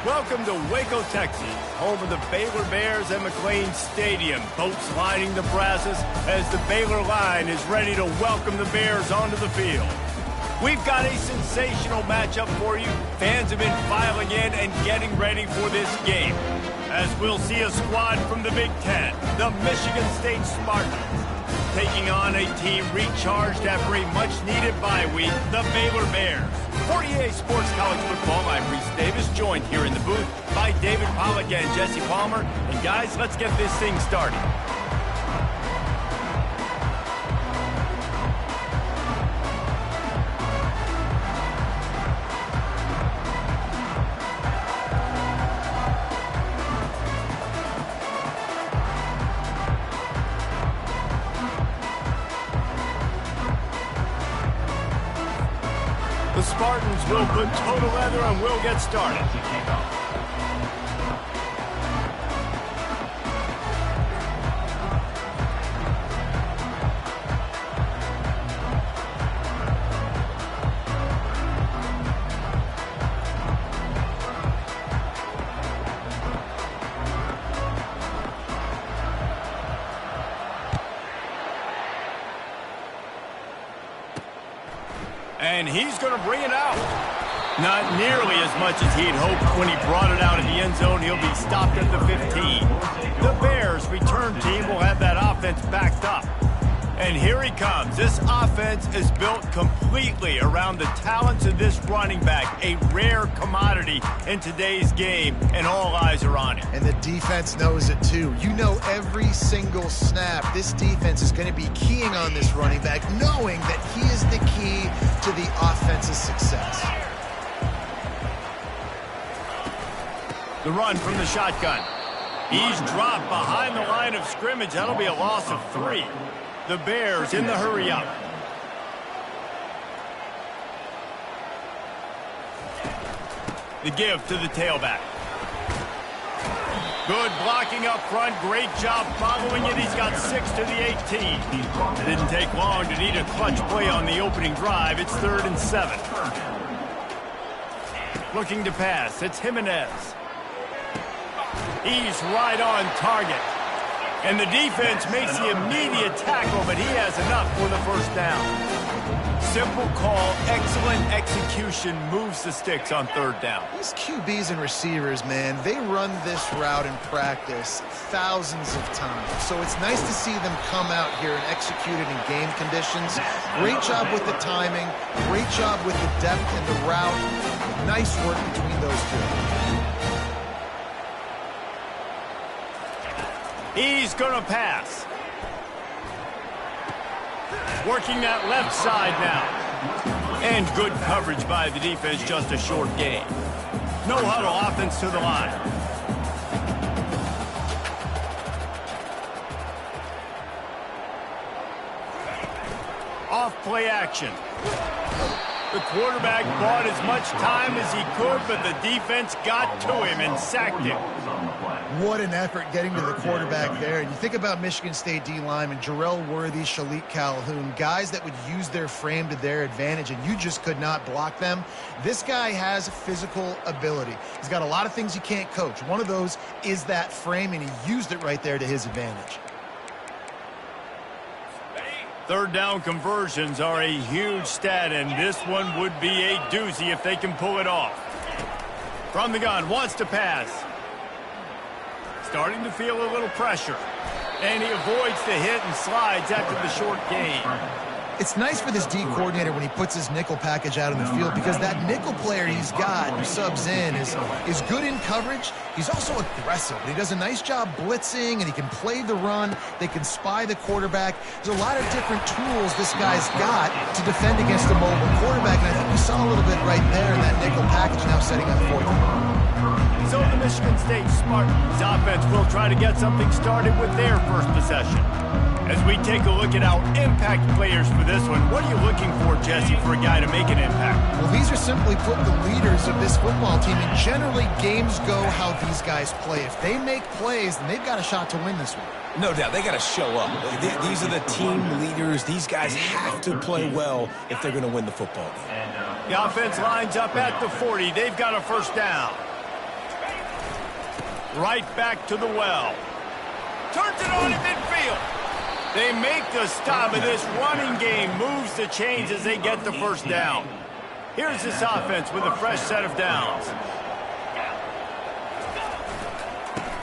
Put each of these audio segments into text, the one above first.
Welcome to Waco, Texas, home of the Baylor Bears and McLean Stadium. Boats lining the brasses as the Baylor line is ready to welcome the Bears onto the field. We've got a sensational matchup for you. Fans have been filing in and getting ready for this game. As we'll see a squad from the Big Ten, the Michigan State Spartans, taking on a team recharged after a much-needed bye week, the Baylor Bears. For EA Sports College Football, I'm Reese Davis, joined here in the booth by David Pollack and Jesse Palmer. And guys, let's get this thing started. The Spartans will put total leather and we'll get started. And he's going to bring it out. Not nearly as much as he'd hoped when he brought it out in the end zone. He'll be stopped at the 15. The Bears' return team will have that offense backed up. And here he comes. This offense is built completely around the talents of this running back, a rare commodity in today's game, and all eyes are on him. And the defense knows it too. You know every single snap, this defense is going to be keying on this running back, knowing that he is the key to the offense's success. The run from the shotgun. He's dropped behind the line of scrimmage. That'll be a loss of 3. The Bears in the hurry-up. The give to the tailback. Good blocking up front. Great job following it. He's got 6 to the 18. It didn't take long to need a clutch play on the opening drive. It's 3rd and 7. Looking to pass. It's Jimenez. He's right on target. And the defense makes the immediate tackle, but he has enough for the first down. Simple call, excellent execution, moves the sticks on 3rd down. These QBs and receivers, man, they run this route in practice thousands of times. So it's nice to see them come out here and execute it in game conditions. Great job with the timing, great job with the depth and the route. Nice work between those two. He's going to pass. Working that left side now. And good coverage by the defense, just a short gain. No huddle offense to the line. Off play action. The quarterback bought as much time as he could, but the defense got to him and sacked him. What an effort getting to the quarterback there. And you think about Michigan State D-linemen, Jarrell Worthy, Shalik Calhoun, guys that would use their frame to their advantage, and you just could not block them. This guy has physical ability. He's got a lot of things you can't coach. One of those is that frame, and he used it right there to his advantage. 3rd down conversions are a huge stat, and this one would be a doozy if they can pull it off. From the gun, wants to pass. Starting to feel a little pressure. And he avoids the hit and slides after the short gain. It's nice for this D coordinator when he puts his nickel package out in the field, because that nickel player he's got who subs in is good in coverage. He's also aggressive. He does a nice job blitzing, and he can play the run. They can spy the quarterback. There's a lot of different tools this guy's got to defend against a mobile quarterback, and I think we saw a little bit right there in that nickel package now setting up 4th down. So the Michigan State Spartans offense will try to get something started with their first possession. As we take a look at our impact players for this one, what are you looking for, Jesse, for a guy to make an impact? Well, these are simply put the leaders of this football team, and generally games go how these guys play. If they make plays, then they've got a shot to win this one. No doubt, they got to show up. These are the team leaders. These guys have to play well if they're going to win the football game. The offense lines up at the 40. They've got a first down. Right back to the well. Turns it on in midfield. They make the stop, and this running game moves the chains as they get the first down. Here's this offense with a fresh set of downs.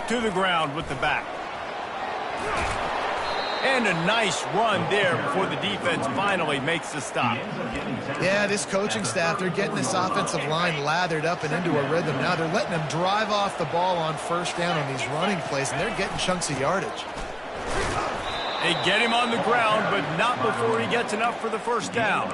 To the ground with the back. And a nice run there before the defense finally makes the stop. Yeah, this coaching staff, they're getting this offensive line lathered up and into a rhythm. Now they're letting them drive off the ball on first down on these running plays, and they're getting chunks of yardage. They get him on the ground, but not before he gets enough for the first down.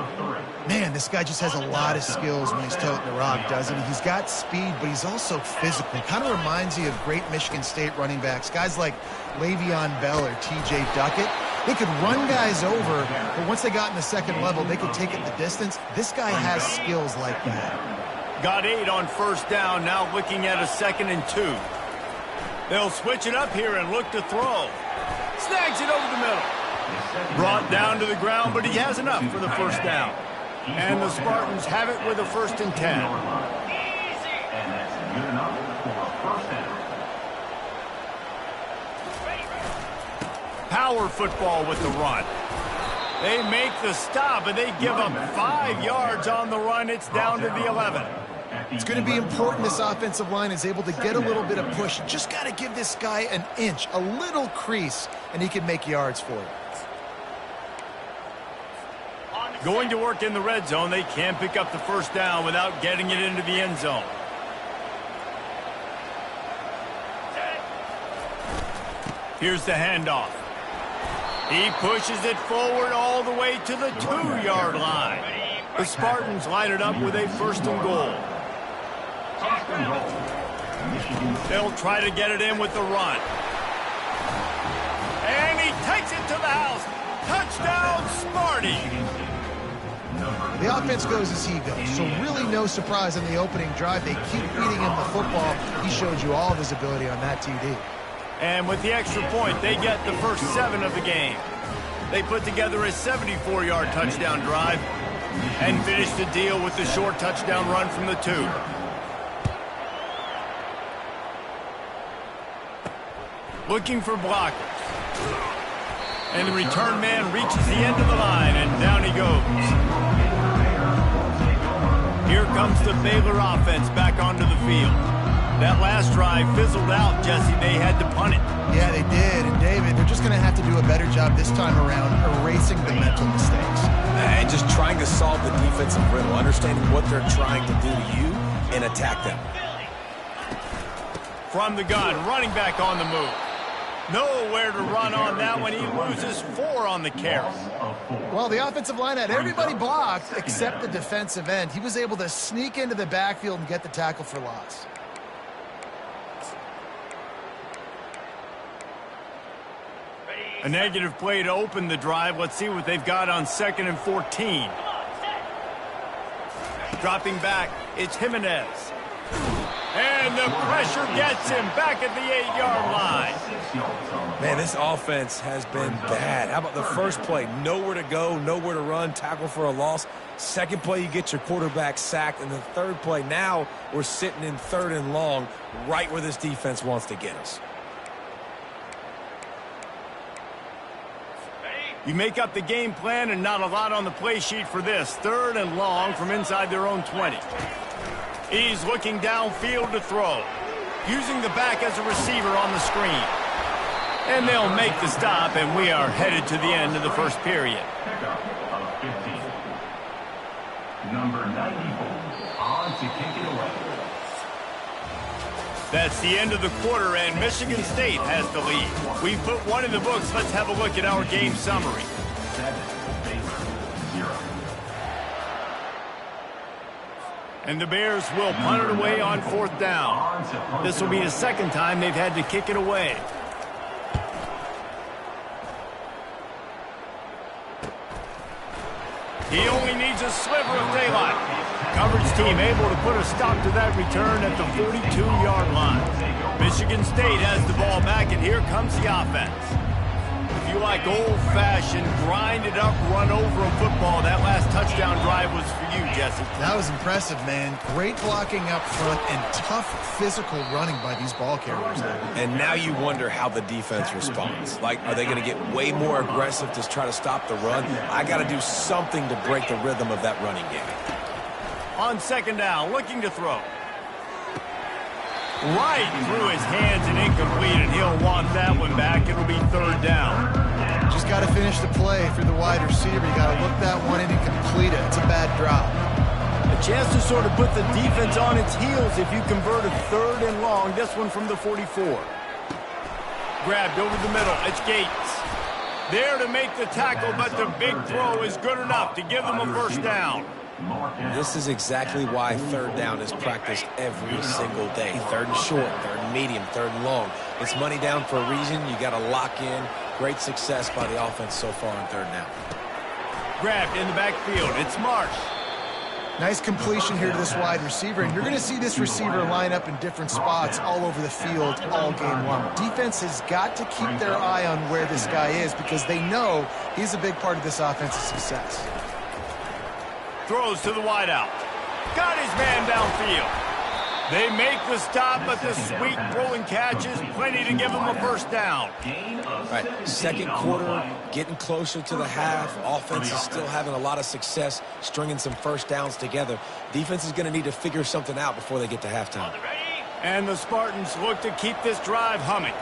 Man, this guy just has a lot of skills when he's toting the rock, doesn't he? He's got speed, but he's also physical. Kind of reminds you of great Michigan State running backs. Guys like Le'Veon Bell or T.J. Duckett. They could run guys over, but once they got in the second level, they could take it the distance. This guy has skills like that. Got 8 on first down, now looking at a 2nd and 2. They'll switch it up here and look to throw. Snags it over the middle. Brought down to the ground, but he has enough for the first down. And the Spartans have it with a 1st and 10. Power football with the run. They make the stop, and they give up 5 yards on the run. It's down to the 11. It's going to be important this offensive line is able to get a little bit of push. Just got to give this guy an inch, a little crease, and he can make yards for it. Going to work in the red zone. They can't pick up the first down without getting it into the end zone. Here's the handoff. He pushes it forward all the way to the 2-yard line. The Spartans line it up with a 1st and goal. They'll try to get it in with the run. And he takes it to the house. Touchdown, Sparty. The offense goes as he goes, so really no surprise in the opening drive. They keep feeding him the football. He showed you all of his ability on that TD. And with the extra point, they get the first 7 of the game. They put together a 74-yard touchdown drive and finish the deal with the short touchdown run from the 2. Looking for blockers. And the return man reaches the end of the line, and down he goes. Here comes the Baylor offense back onto the field. That last drive fizzled out, Jesse. They had to punt it. Yeah, they did. And, David, they're just going to have to do a better job this time around erasing the mental mistakes. And just trying to solve the defensive riddle, understanding what they're trying to do to you and attack them. From the gun, running back on the move. Nowhere to run on that one. He loses 4 on the carry. Well, the offensive line had everybody blocked except the defensive end. He was able to sneak into the backfield and get the tackle for loss. A negative play to open the drive. Let's see what they've got on 2nd and 14. Dropping back, it's Jimenez. And the pressure gets him back at the 8-yard line. Man, this offense has been bad. How about the first play? Nowhere to go, nowhere to run, tackle for a loss. Second play, you get your quarterback sacked. And the third play, now we're sitting in 3rd and long, right where this defense wants to get us. You make up the game plan and not a lot on the play sheet for this. 3rd and long from inside their own 20. He's looking downfield to throw. Using the back as a receiver on the screen. And they'll make the stop, and we are headed to the end of the first period. Number 94 on to kick it away. That's the end of the quarter, and Michigan State has the lead. We put 1 in the books. Let's have a look at our game summary. 7, Baylor, 0. And the Bears will punt it away on 4th down. This will be the 2nd time they've had to kick it away. He only needs a sliver of daylight. Coverage team able to put a stop to that return at the 42-yard line. Michigan State has the ball back, and here comes the offense. if you like old-fashioned, grind-it-up, run-over football, that last touchdown drive was for you, Jesse. That was impressive, man. Great blocking up front and tough physical running by these ball carriers. And now you wonder how the defense responds. Like, are they going to get way more aggressive to try to stop the run? I got to do something to break the rhythm of that running game. On second down, looking to throw. Right through his hands and incomplete, and he'll want that one back. It'll be third down. Just got to finish the play for the wide receiver. You got to look that one in and complete it. It's a bad drop. A chance to sort of put the defense on its heels if you convert a third and long. This one from the 44. Grabbed over the middle. It's Gates. There to make the tackle, but the big throw is good enough to give them a first down. This is exactly why third down is practiced every single day. Third and short, third and medium, third and long. It's money down for a reason. You got to lock in. Great success by the offense so far on third down. Grabbed in the backfield. It's Marsh. Nice completion here to this wide receiver, and you're going to see this receiver line up in different spots all over the field all game long. Defense has got to keep their eye on where this guy is because they know he's a big part of this offense's success. Throws to the wideout. Got his man downfield. They make the stop, but the sweet throwing catch is plenty to give them a first down. All right, second quarter, getting closer to the half. Offense is still having a lot of success stringing some first downs together. Defense is going to need to figure something out before they get to halftime. And the Spartans look to keep this drive humming.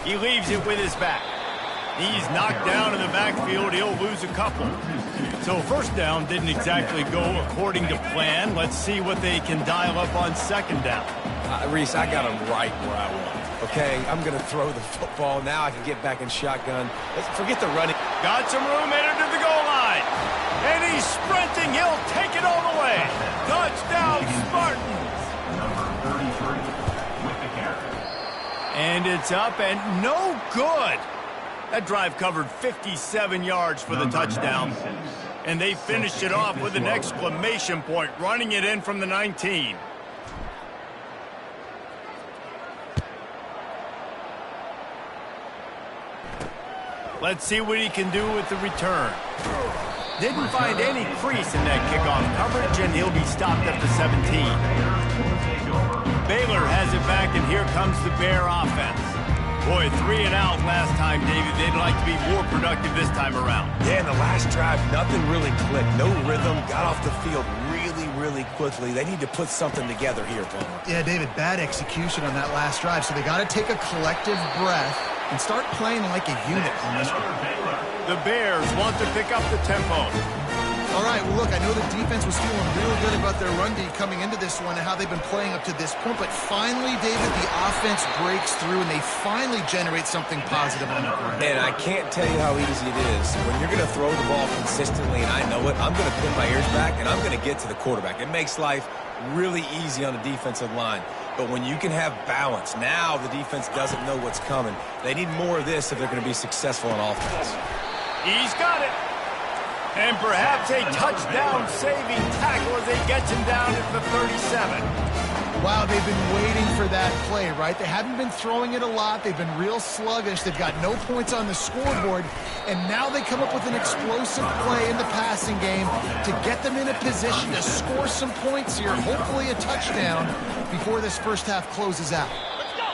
He leaves it with his back. He's knocked down in the backfield. He'll lose a couple. So first down didn't exactly go according to plan. Let's see what they can dial up on second down. Reese, I got him right where I want. Okay, I'm going to throw the football. Now I can get back in shotgun. Forget the running. Got some room, entered to the goal line. And he's sprinting. He'll take it all the way. Touchdown, Spartans. Number 33 with the carry. And it's up and no good. That drive covered 57 yards for the touchdown. And they finished it off with an exclamation point, running it in from the 19. Let's see what he can do with the return. Didn't find any crease in that kickoff coverage, and he'll be stopped at the 17. Baylor has it back, and here comes the Bear offense. Boy, 3 and out last time, David. They'd like to be more productive this time around. Yeah, in the last drive, nothing really clicked. No rhythm. Got off the field really quickly. They need to put something together here, Palmer. Yeah, David, bad execution on that last drive, so they got to take a collective breath and start playing like a unit on this one. The Bears want to pick up the tempo. All right, well, look, I know the defense was feeling real good about their run D coming into this one and how they've been playing up to this point, but finally, David, the offense breaks through and they finally generate something positive on the ground. And I can't tell you how easy it is. When you're going to throw the ball consistently, and I know it, I'm going to put my ears back and I'm going to get to the quarterback. It makes life really easy on the defensive line. But when you can have balance, now the defense doesn't know what's coming. They need more of this if they're going to be successful on offense. He's got it. And perhaps a touchdown-saving tackle as they get him down at the 37. Wow, they've been waiting for that play, right? They haven't been throwing it a lot. They've been real sluggish. They've got no points on the scoreboard. And now they come up with an explosive play in the passing game to get them in a position to score some points here, hopefully a touchdown, before this first half closes out.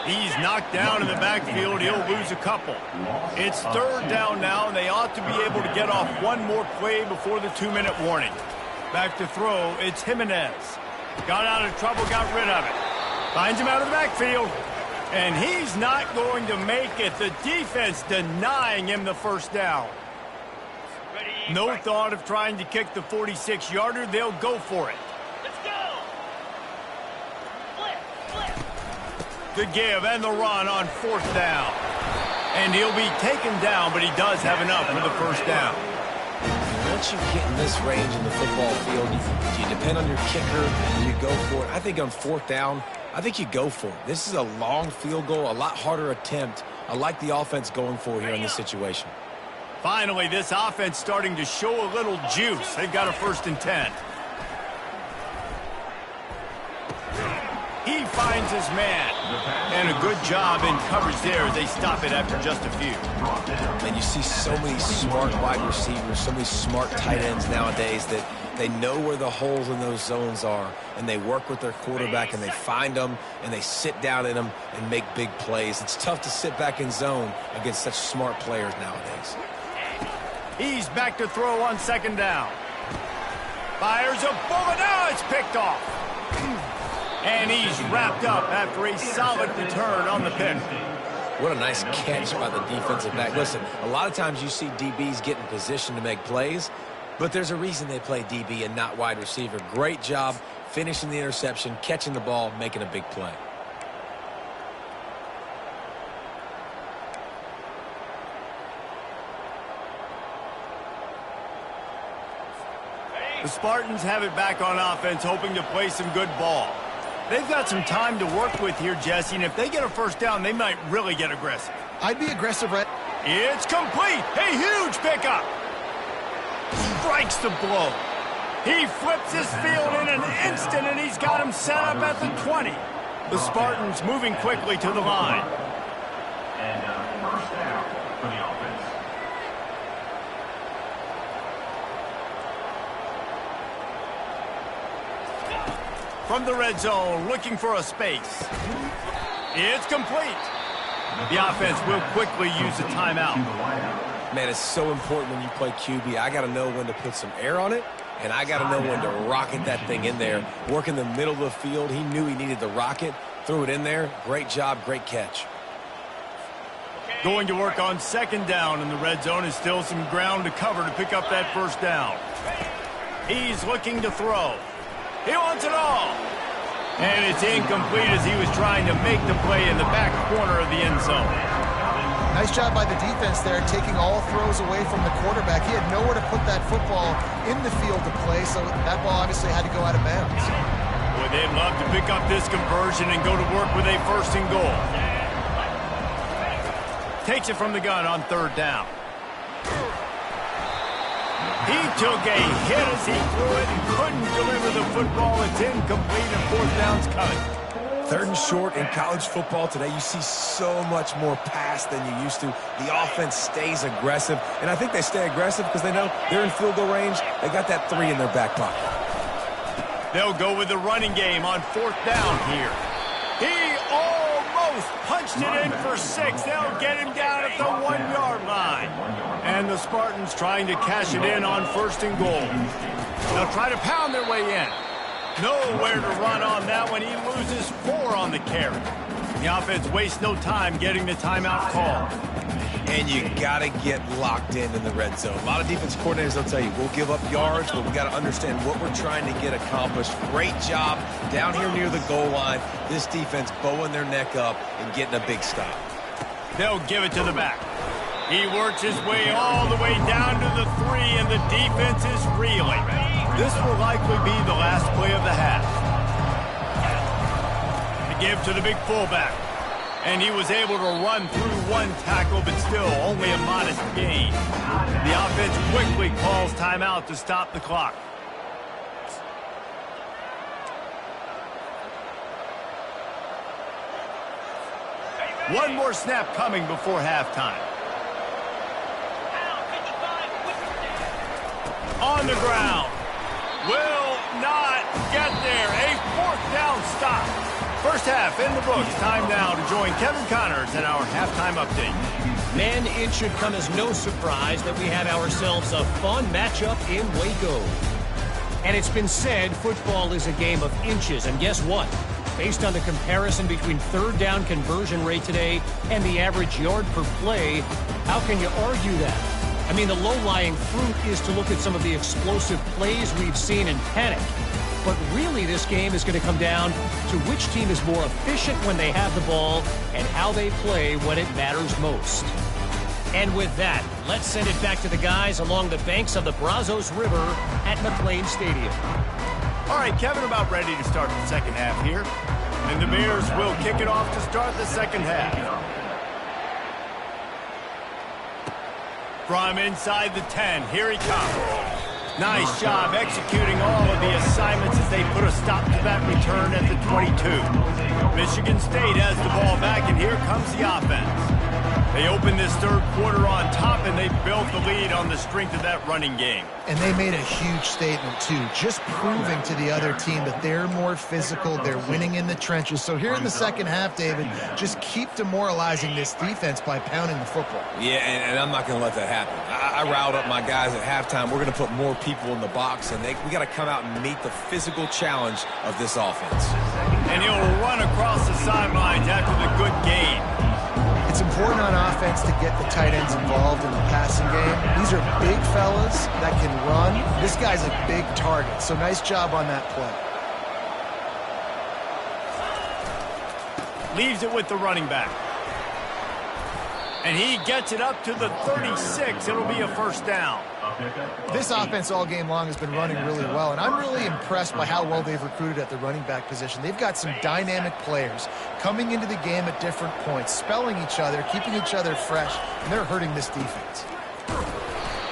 He's knocked down in the backfield. He'll lose a couple. It's third down now, and they ought to be able to get off one more play before the 2-minute warning. Back to throw, it's Jimenez. Got out of trouble, got rid of it. Finds him out of the backfield. And he's not going to make it. The defense denying him the first down. No thought of trying to kick the 46-yarder. They'll go for it. The give and the run on fourth down. And he'll be taken down, but he does have enough for the first down. Once you get in this range in the football field, do you depend on your kicker? Do you go for it? I think on fourth down, I think you go for it. This is a long field goal, a lot harder attempt. I like the offense going for it here in this situation. Finally, this offense starting to show a little juice. They've got a 1st and 10. He finds finds his man. And a good job in coverage there. They stop it after just a few. And you see so many smart wide receivers, so many smart tight ends nowadays that they know where the holes in those zones are, and they work with their quarterback, and they find them, and they sit down in them and make big plays. It's tough to sit back in zone against such smart players nowadays. He's back to throw on second down. Fires a bullet. Now it's picked off. And he's wrapped up after a solid return on the pick. What a nice catch by the defensive back. Listen, a lot of times you see DBs get in position to make plays, but there's a reason they play DB and not wide receiver. Great job finishing the interception, catching the ball, making a big play. The Spartans have it back on offense, hoping to play some good ball. They've got some time to work with here, Jesse, and if they get a first down, they might really get aggressive. I'd be aggressive right. It's complete. A huge pickup. Strikes the blow. He flips his field in an instant, and he's got him set up at the 20. The Spartans moving quickly to the line. And first down for the offense. From the red zone, looking for a space. It's complete. The offense will quickly use a timeout. Man, it's so important when you play QB. I got to know when to put some air on it, and I got to know when to rocket that thing in there. Work in the middle of the field. He knew he needed the rocket, threw it in there. Great job, great catch. Going to work on second down in the red zone is still some ground to cover to pick up that first down. He's looking to throw. He wants it all. And it's incomplete as he was trying to make the play in the back corner of the end zone. Nice job by the defense there, taking all throws away from the quarterback. He had nowhere to put that football in the field to play, so that ball obviously had to go out of bounds. Boy, they'd love to pick up this conversion and go to work with a first and goal. Takes it from the gun on third down. He took a hit as he threw it and couldn't deliver the football. It's incomplete and fourth down's coming. Third and short in college football today, you see so much more pass than you used to. The offense stays aggressive, and I think they stay aggressive because they know they're in field goal range. They got that 3 in their back pocket. They'll go with the running game on fourth down here. He almost punched it in for 6. They'll get him down at the 1-yard line. And the Spartans trying to cash it in on first and goal. They'll try to pound their way in. Nowhere to run on that one. He loses 4 on the carry. The offense wastes no time getting the timeout call. And you got to get locked in the red zone. A lot of defense coordinators will tell you, we'll give up yards, but we got to understand what we're trying to get accomplished. Great job down here near the goal line. This defense bowing their neck up and getting a big stop. They'll give it to the back. He works his way all the way down to the 3, and the defense is reeling. This will likely be the last play of the half. The give to the big fullback. And he was able to run through 1 tackle, but still only a modest gain. The offense quickly calls timeout to stop the clock. One more snap coming before halftime. On the ground. Will not get there. A fourth down stop. First half in the books. Time now to join Kevin Connors in our halftime update. Man, it should come as no surprise that we have ourselves a fun matchup in Waco. And it's been said football is a game of inches. And guess what? Based on the comparison between third down conversion rate today and the average yard per play, how can you argue that? I mean, the low-lying fruit is to look at some of the explosive plays we've seen and panic. But really, this game is going to come down to which team is more efficient when they have the ball and how they play when it matters most. And with that, let's send it back to the guys along the banks of the Brazos River at McLean Stadium. All right, Kevin, about ready to start the second half here. And the Bears will kick it off to start the second half. From inside the 10, here he comes. Nice job executing all of the assignments as they put a stop to that return at the 22. Michigan State has the ball back, and here comes the offense. They opened this third quarter on top, and they built the lead on the strength of that running game. And they made a huge statement, too, just proving to the other team that they're more physical, they're winning in the trenches. So here in the second half, David, just keep demoralizing this defense by pounding the football. Yeah, and I'm not going to let that happen. I riled up my guys at halftime. We're going to put more people in the box, and we got to come out and meet the physical challenge of this offense. And he'll run across the sidelines after the good gain. It's important on offense to get the tight ends involved in the passing game. These are big fellas that can run. This guy's a big target, so nice job on that play. Leaves it with the running back. And he gets it up to the 36. It'll be a first down. This offense all game long has been running really well, and I'm really impressed by how well they've recruited at the running back position. They've got some dynamic players coming into the game at different points, spelling each other, keeping each other fresh, and they're hurting this defense.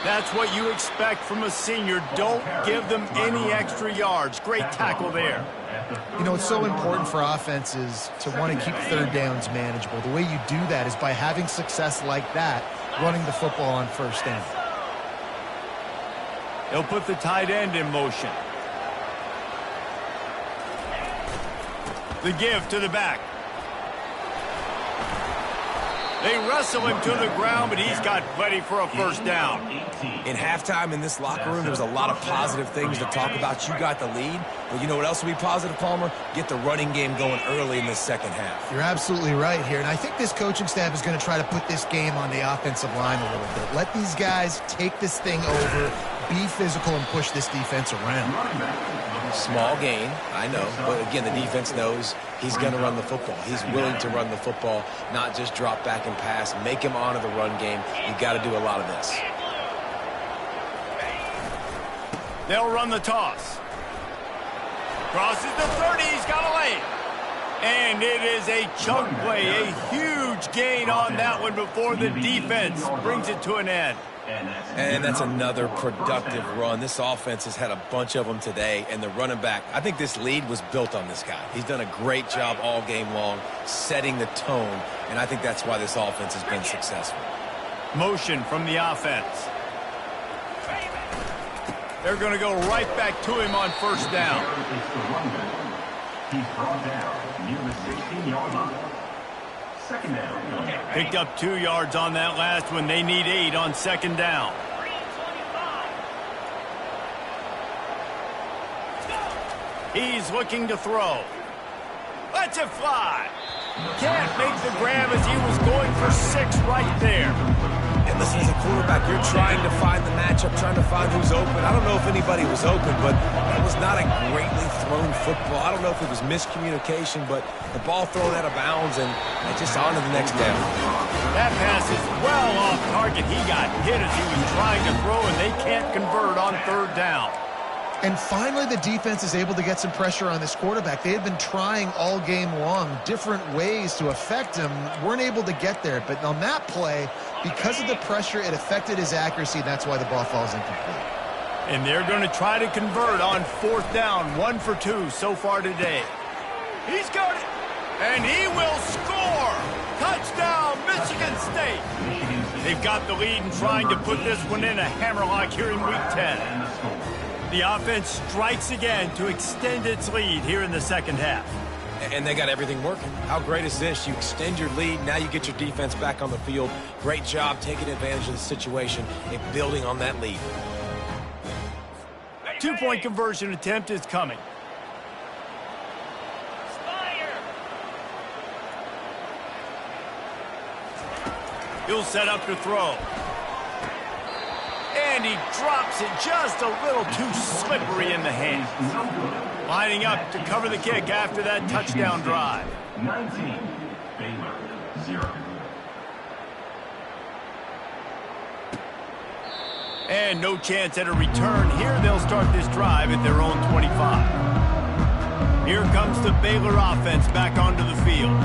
That's what you expect from a senior. Don't give them any extra yards. Great tackle there. You know, it's so important for offenses to want to keep third downs manageable. The way you do that is by having success like that, running the football on first down. They'll put the tight end in motion. The give to the back. They wrestle him to the ground, but he's got plenty for a first down. In halftime in this locker room, there was a lot of positive things to talk about. You got the lead, but you know what else will be positive, Palmer? Get the running game going early in the second half. You're absolutely right here, and I think this coaching staff is going to try to put this game on the offensive line a little bit. Let these guys take this thing over, be physical, and push this defense around. Small gain, I know, but again, the defense knows he's going to run the football. He's willing to run the football, not just drop back and pass, make him honor the run game. You've got to do a lot of this. They'll run the toss. Crosses the 30, he's got a lane. And it is a chunk play, a huge gain on that one before the defense brings it to an end. And that's another productive run. This offense has had a bunch of them today, and the running back, I think this lead was built on this guy. He's done a great job all game long setting the tone, and I think that's why this offense has been successful. Motion from the offense. They're going to go right back to him on first down. He's brought down near the 16-yard line. Second down. Picked up 2 yards on that last one. They need 8 on second down. He's looking to throw. Lets it fly. Can't make the grab as he was going for 6 right there. And listen, as a quarterback, you're trying to find the matchup, trying to find who's open. I don't know if anybody was open, but that was not a greatly thrown football. I don't know if it was miscommunication, but the ball thrown out of bounds and just on to the next down. That pass is well off target. He got hit as he was trying to throw, and they can't convert on third down. And finally, the defense is able to get some pressure on this quarterback. They had been trying all game long different ways to affect him, weren't able to get there. But on that play, because of the pressure, it affected his accuracy, and that's why the ball falls incomplete. And they're going to try to convert on fourth down, 1 for 2 so far today. He's got it, and he will score. Touchdown, Michigan State. They've got the lead and trying to put this one in a hammerlock here in Week 10. The offense strikes again to extend its lead here in the second half. And they got everything working. How great is this? You extend your lead. Now you get your defense back on the field. Great job taking advantage of the situation and building on that lead. 2-point conversion attempt is coming. He'll set up to throw. And he drops it just a little too slippery in the hands. Lining up to cover the kick after that touchdown drive. 19, Baylor, 0. And no chance at a return. Here they'll start this drive at their own 25. Here comes the Baylor offense back onto the field.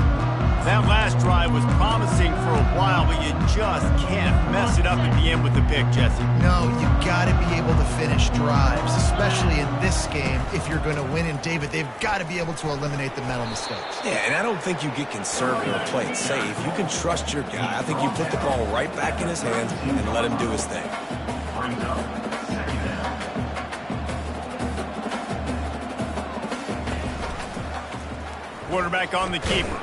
That last drive was promising for a while, but you just can't mess it up at the end with the pick, Jesse. No, you got to be able to finish drives, especially in this game if you're going to win. And, David, they've got to be able to eliminate the mental mistakes. Yeah, and I don't think you get conservative or play it safe. You can trust your guy. I think you put the ball right back in his hands and let him do his thing. Quarterback on the keeper.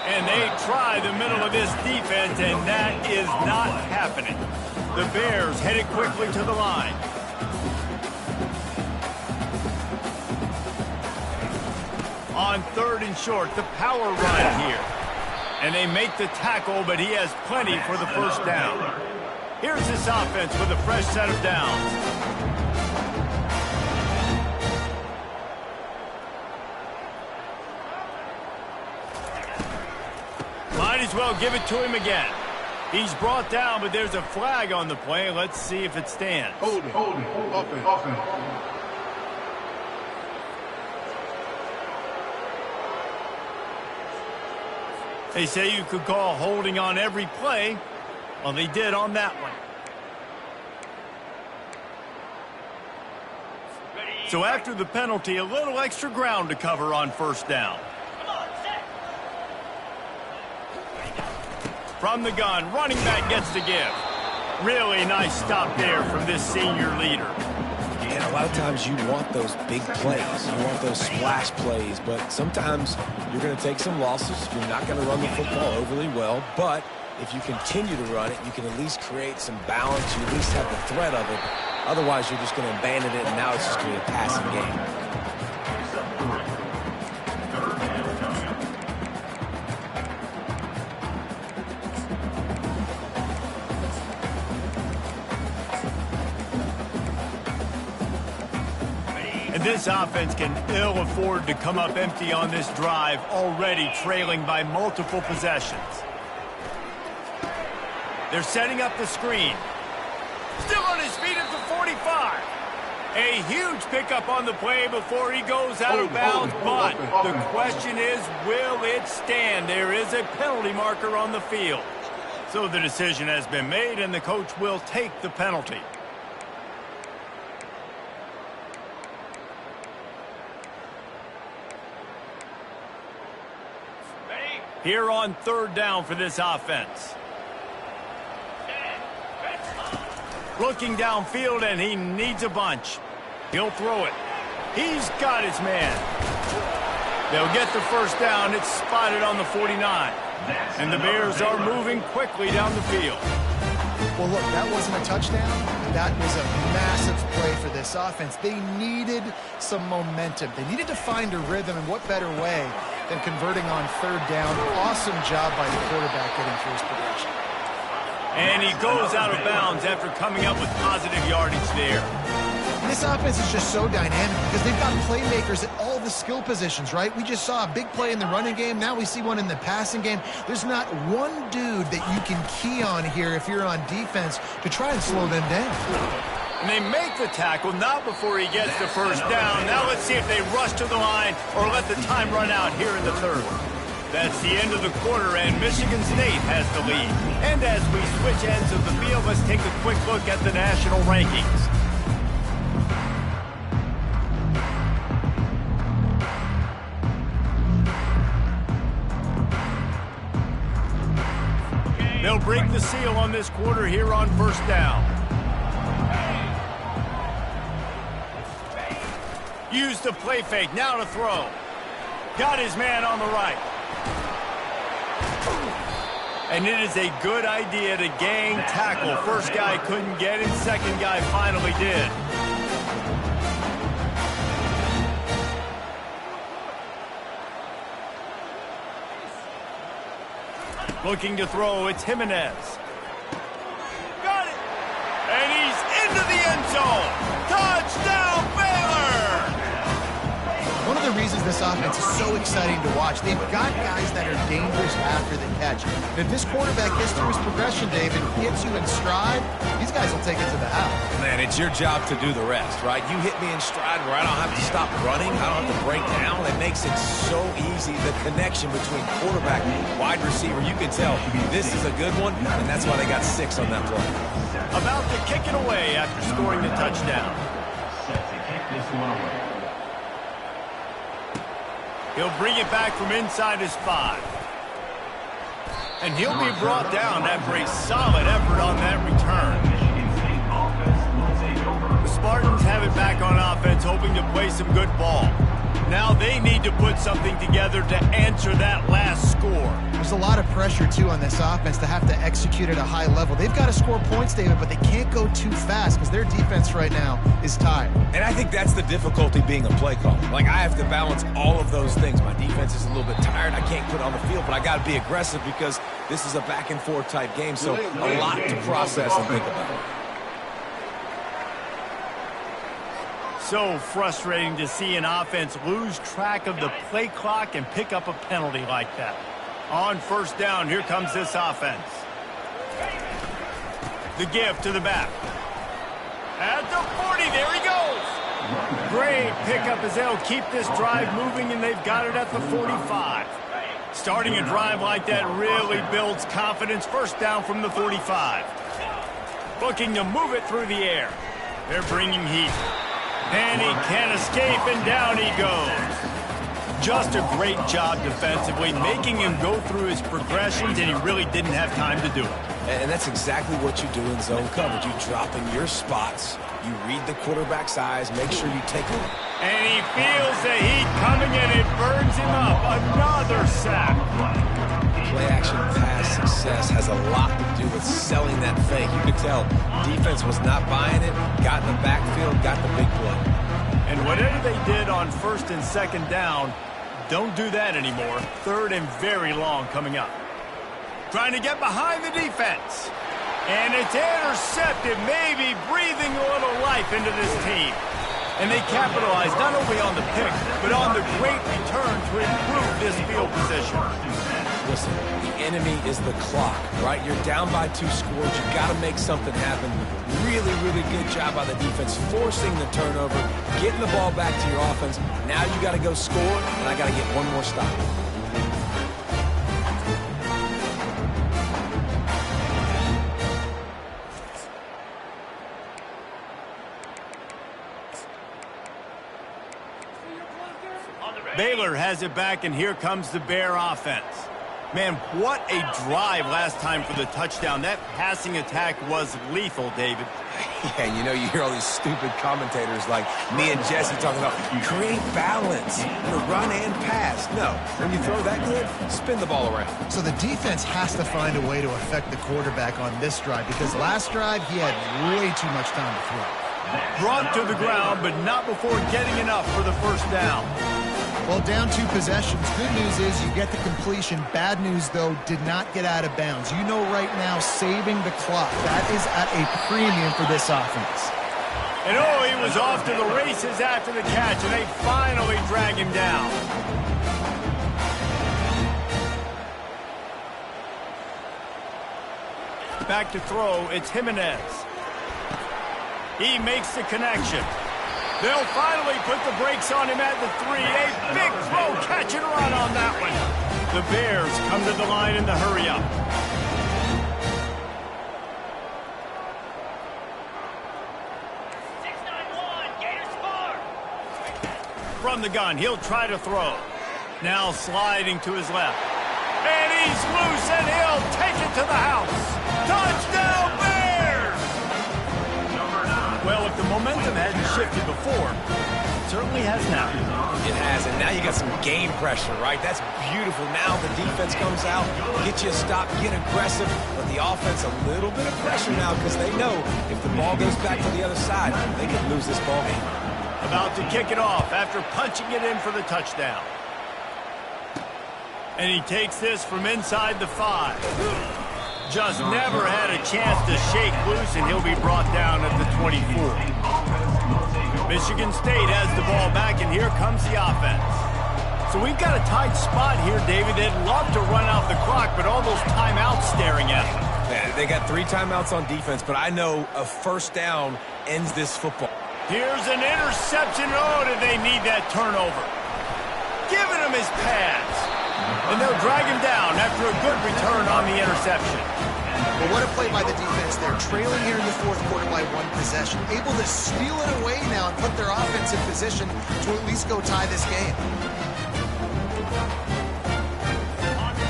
And they try the middle of this defense, and that is not happening. The Bears headed quickly to the line. On 3rd and short, the power run here. And they make the tackle, but he has plenty for the first down. Here's this offense with a fresh set of downs. Might as well give it to him again. He's brought down, but there's a flag on the play. Let's see if it stands. Hold it. Offense. They say you could call holding on every play. Well, they did on that one. So after the penalty, a little extra ground to cover on first down. From the gun, running back gets the give. Really nice stop there from this senior leader. And a lot of times you want those big plays. You want those splash plays, but sometimes you're going to take some losses. You're not going to run the football overly well, but if you continue to run it, you can at least create some balance. You at least have the threat of it. Otherwise, you're just going to abandon it, and now it's just going to be a passing game. And this offense can ill afford to come up empty on this drive, already trailing by multiple possessions. They're setting up the screen. Still on his feet at the 45. A huge pickup on the play before he goes out of bounds, but the question is, will it stand? There is a penalty marker on the field. So the decision has been made, and the coach will take the penalty. Here on 3rd down for this offense. Looking downfield, and he needs a bunch. He'll throw it. He's got his man. They'll get the first down. It's spotted on the 49. And the Bears are moving quickly down the field. Well, look, that wasn't a touchdown. That was a massive play for this offense. They needed some momentum. They needed to find a rhythm, and what better way than converting on 3rd down. Awesome job by the quarterback getting through his progression. And he goes out of bounds after coming up with positive yardage there. This offense is just so dynamic because they've got playmakers at all the skill positions, right? We just saw a big play in the running game. Now we see one in the passing game. There's not one dude that you can key on here if you're on defense to try and slow them down. And they make the tackle, not before he gets the first down. Now let's see if they rush to the line or let the time run out here in the 3rd. That's the end of the quarter, and Michigan State has the lead. And as we switch ends of the field, let's take a quick look at the national rankings. They'll break the seal on this quarter here on first down. Use the play fake, now to throw. Got his man on the right. And it is a good idea to gang tackle. First guy couldn't get him, second guy finally did. Looking to throw, it's Jimenez. Got it! And he's into the end zone! Touchdown, Baylor! One of the reasons this this offense is so exciting to watch. They've got guys that are dangerous after the catch. And if this quarterback gets through his progression, David, gets you in stride, these guys will take it to the house. Man, it's your job to do the rest, right? You hit me in stride where I don't have to stop running. I don't have to break down. It makes it so easy. The connection between quarterback and wide receiver, you can tell this is a good one, and that's why they got 6 on that play. About to kick it away after scoring the touchdown. Set to kick this one away. He'll bring it back from inside his 5. And he'll be brought down after a solid effort on that return. Michigan State offense will take over. The Spartans have it back on offense, hoping to play some good ball. Now they need to put something together to answer that last score. There's a lot of pressure, too, on this offense to have to execute at a high level. They've got to score points, David, but they can't go too fast because their defense right now is tired. And I think that's the difficulty being a play caller. Like, I have to balance all of those things. My defense is a little bit tired. I can't put it on the field, but I got to be aggressive because this is a back-and-forth type game, so a lot to process and think about. So frustrating to see an offense lose track of the play clock and pick up a penalty like that. On first down, here comes this offense. The give to the back. At the 40, there he goes. Great pickup as they'll keep this drive moving, and they've got it at the 45. Starting a drive like that really builds confidence. First down from the 45. Looking to move it through the air. They're bringing heat. And he can't escape, and down he goes. Just a great job defensively, making him go through his progressions, and he really didn't have time to do it. And that's exactly what you do in zone coverage. You drop in your spots. You read the quarterback's eyes. Make sure you take it. And he feels the heat coming, and it burns him up. Another sack. Play-action pass success has a lot to do with selling that fake. You could tell defense was not buying it, got in the backfield, got the big play. And whatever they did on first and second down, don't do that anymore. Third and very long coming up. Trying to get behind the defense. And it's intercepted, maybe breathing a little life into this team. And they capitalized not only on the pick, but on the great return to improve this field position. Listen, the enemy is the clock, right? You're down by 2 scores. You got to make something happen. Really, really good job by the defense, forcing the turnover, getting the ball back to your offense. Now you got to go score, and I got to get one more stop. Baylor has it back, and here comes the Bear offense. Man, what a drive last time for the touchdown. That passing attack was lethal, David. Yeah, you know, you hear all these stupid commentators like me and Jesse talking about create balance, run and pass. No, when you throw that good, spin the ball around. So the defense has to find a way to affect the quarterback on this drive because last drive he had way too much time to throw. Brought to the ground, but not before getting enough for the first down. Well, down 2 possessions. Good news is you get the completion. Bad news, though, did not get out of bounds. You know right now saving the clock. That is at a premium for this offense. And oh, he was off to the races after the catch, and they finally drag him down. Back to throw, it's Jimenez. He makes the connection. They'll finally put the brakes on him at the 3. A big throw, catch and run on that one. The Bears come to the line in the hurry-up. From the gun, he'll try to throw. Now sliding to his left. And he's loose, and he'll take it to the house. Touchdown, Bears! Well, if the momentum hadn't shifted before, it certainly has now. It has, and now you got some game pressure, right? That's beautiful. Now the defense comes out, get you a stop, get aggressive, but the offense a little bit of pressure now because they know if the ball goes back to the other side, they can lose this ball game. About to kick it off after punching it in for the touchdown. And he takes this from inside the 5. Just never had a chance to shake loose, and he'll be brought down at the 24. Michigan State has the ball back, and here comes the offense. So we've got a tight spot here, David. They'd love to run out the clock, but all those timeouts staring at them. Yeah, they got 3 timeouts on defense, but I know a first down ends this football. Here's an interception. Oh, did they need that turnover? Giving him his pads. And they'll drag him down after a good return on the interception. But what a play by the defense there. Trailing here in the fourth quarter by 1 possession. Able to steal it away now and put their offense in position to at least go tie this game.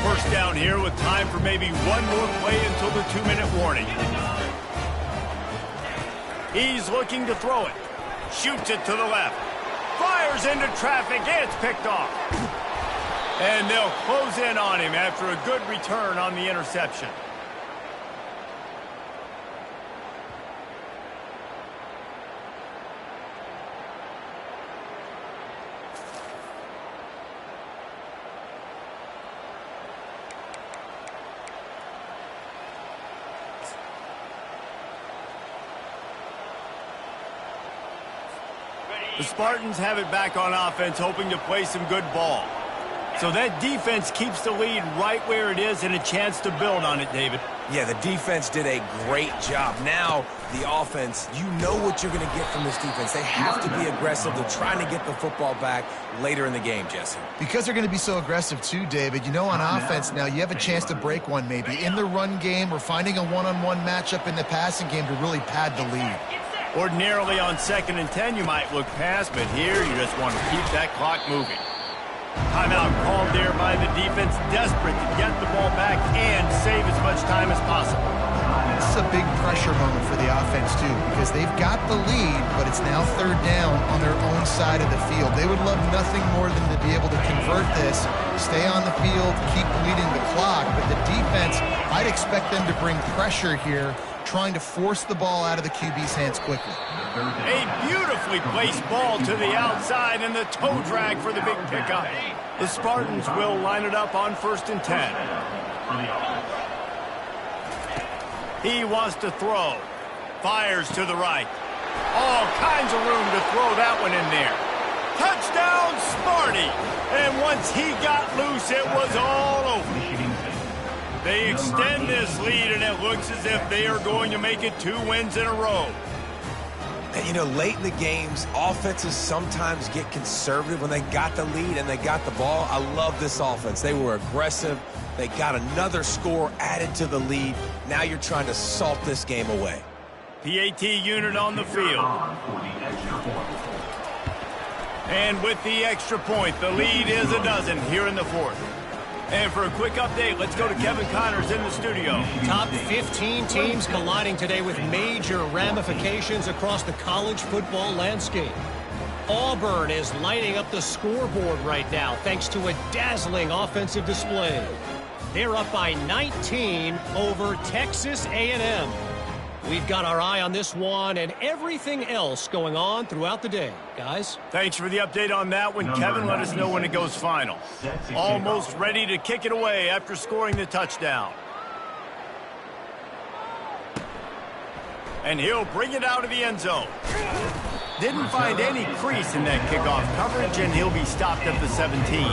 First down here with time for maybe one more play until the 2-minute warning. He's looking to throw it. Shoots it to the left. Fires into traffic. It's picked off. And they'll close in on him after a good return on the interception. The Spartans have it back on offense, hoping to play some good ball. So that defense keeps the lead right where it is and a chance to build on it, David. Yeah, the defense did a great job. Now, the offense, you know what you're going to get from this defense. They have to be aggressive. They're trying to get the football back later in the game, Jesse. Because they're going to be so aggressive too, David, you know on offense now you have a chance to break one maybe in the run game or finding a one-on-one matchup in the passing game to really pad the lead. Ordinarily on 2nd and 10 you might look past, but here you just want to keep that clock moving. Timeout called there by the defense, desperate to get the ball back and save as much time as possible. This is a big pressure moment for the offense too, because they've got the lead, but it's now 3rd down on their own side of the field. They would love nothing more than to be able to convert this, stay on the field, keep bleeding the clock, but the defense, I'd expect them to bring pressure here, trying to force the ball out of the QB's hands quickly. A beautifully placed ball to the outside and the toe drag for the big pickup. The Spartans will line it up on 1st and 10. He wants to throw. Fires to the right. All kinds of room to throw that one in there. Touchdown, Sparty! And once he got loose, it was all over. They extend this lead, and it looks as if they are going to make it 2 wins in a row. And, you know, late in the games, offenses sometimes get conservative when they got the lead and they got the ball. I love this offense. They were aggressive. They got another score added to the lead. Now you're trying to salt this game away. PAT unit on the field. And with the extra point, the lead is a dozen here in the 4th. And for a quick update, let's go to Kevin Connors in the studio. Top 15 teams colliding today with major ramifications across the college football landscape. Auburn is lighting up the scoreboard right now thanks to a dazzling offensive display. They're up by 19 over Texas A&M. We've got our eye on this one and everything else going on throughout the day. Guys? Thanks for the update on that one. Kevin, let us know when it goes final. Almost ready to kick it away after scoring the touchdown. And he'll bring it out of the end zone. Didn't find any crease in that kickoff coverage, and he'll be stopped at the 17.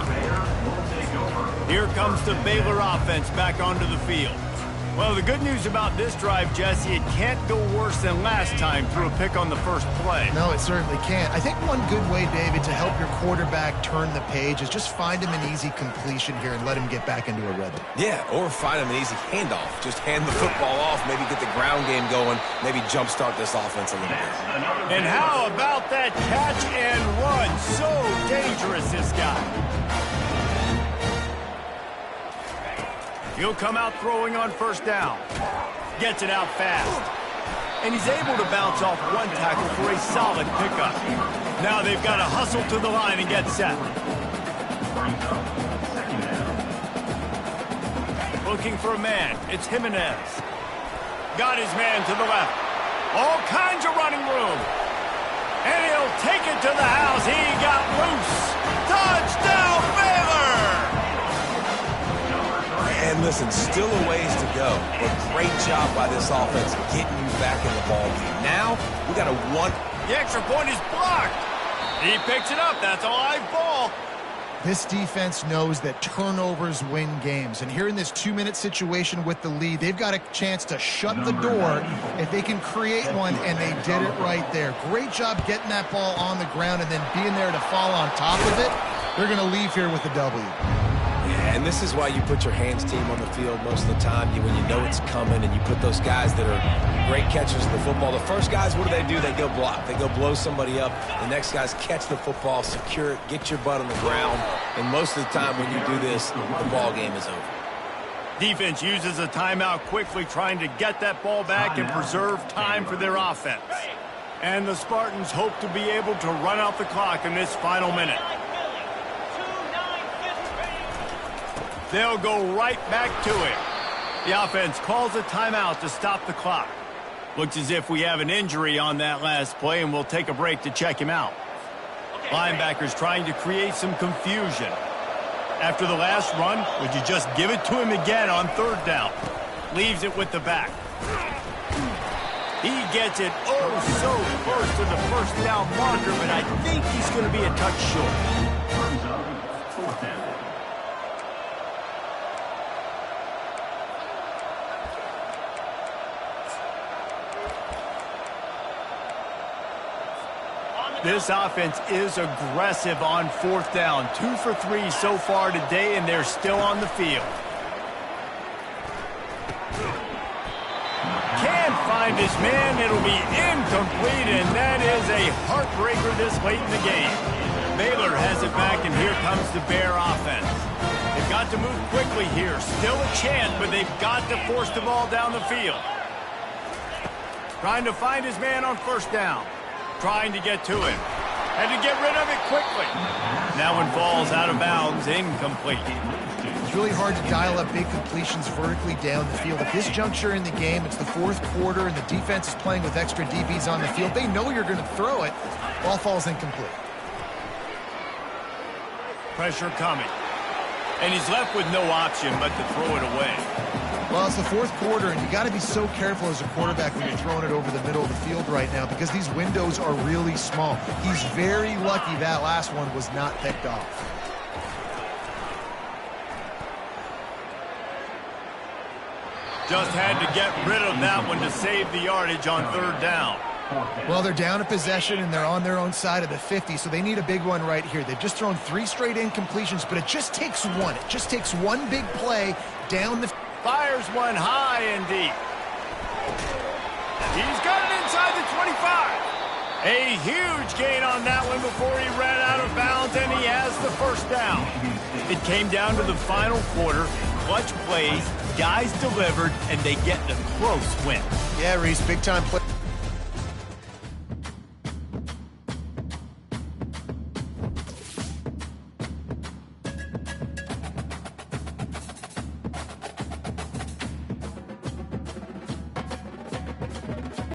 Here comes the Baylor offense back onto the field. Well, the good news about this drive, Jesse, it can't go worse than last time through a pick on the first play. No, it certainly can't. I think one good way, David, to help your quarterback turn the page is just find him an easy completion here and let him get back into a rhythm. Yeah, or find him an easy handoff. Just hand the football off, maybe get the ground game going, maybe jumpstart this offense a little bit. And how about that catch and run? So dangerous, this guy. He'll come out throwing on first down. Gets it out fast. And he's able to bounce off one tackle for a solid pickup. Now they've got to hustle to the line and get set. Looking for a man. It's Jimenez. Got his man to the left. All kinds of running room. And he'll take it to the house. He got loose. Touchdown, Baylor! And listen, still a ways to go, but great job by this offense getting you back in the ballgame. Now, we got a one. The extra point is blocked. He picks it up. That's a live ball. This defense knows that turnovers win games. And here in this 2-minute situation with the lead, they've got a chance to shut the door if they can create one, and they did it right there. Great job getting that ball on the ground and then being there to fall on top of it. They're going to leave here with a W. Yeah, and this is why you put your hands team on the field most of the time when you know it's coming, and you put those guys that are great catchers of the football. The first guys, what do? They go block. They go blow somebody up. The next guys catch the football, secure it, get your butt on the ground. And most of the time when you do this, the ball game is over. Defense uses a timeout quickly, trying to get that ball back and preserve time for their offense. And the Spartans hope to be able to run out the clock in this final minute. They'll go right back to it. The offense calls a timeout to stop the clock. Looks as if we have an injury on that last play, and we'll take a break to check him out. Linebackers trying to create some confusion. After the last run, would you just give it to him again on third down? Leaves it with the back. He gets it so close to the first down marker, but I think he's going to be a touch short. Fourth down. This offense is aggressive on fourth down. 2 for 3 so far today, and they're still on the field. Can't find his man. It'll be incomplete, and that is a heartbreaker this late in the game. Baylor has it back, and here comes the Bear offense. They've got to move quickly here. Still a chance, but they've got to force the ball down the field. Trying to find his man on first down. Trying to get to him. And to get rid of it quickly. That one falls out of bounds, incomplete. It's really hard to dial up big completions vertically down the field. At this juncture in the game, it's the fourth quarter, and the defense is playing with extra DBs on the field. They know you're going to throw it. Ball falls incomplete. Pressure coming. And he's left with no option but to throw it away. Well, it's the fourth quarter, and you got to be so careful as a quarterback when you're throwing it over the middle of the field right now, because these windows are really small. He's very lucky that last one was not picked off. Just had to get rid of that one to save the yardage on third down. Well, they're down a possession, and they're on their own side of the 50, so they need a big one right here. They've just thrown 3 straight incompletions, but it just takes one. It just takes one big play down the... Fires one high and deep. He's got it inside the 25. A huge gain on that one before he ran out of bounds, and he has the first down. It came down to the final quarter. Clutch plays, guys delivered, and they get a close win. Yeah, Reese, big-time play.